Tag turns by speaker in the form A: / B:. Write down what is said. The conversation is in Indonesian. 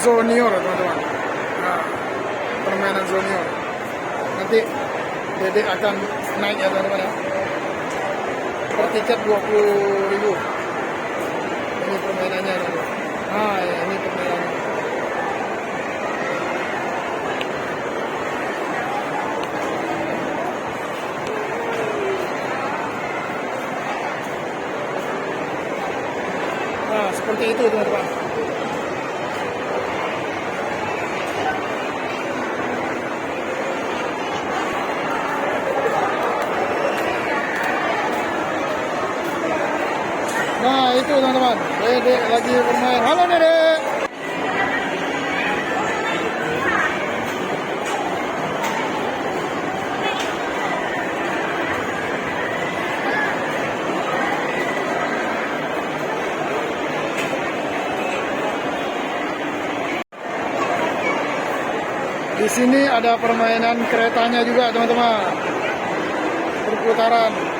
A: Zonior teman-teman. Nah, permainan Zonior. Nanti Dedek akan naik ya teman-teman ya. Per tiket 20.000. Ini permainannya teman-teman. Nah ya, ini permainannya. Nah, seperti itu teman-teman. Nah, itu teman-teman. Dedek lagi bermain. Halo Dedek. Di sini ada permainan keretanya juga teman-teman, perputaran.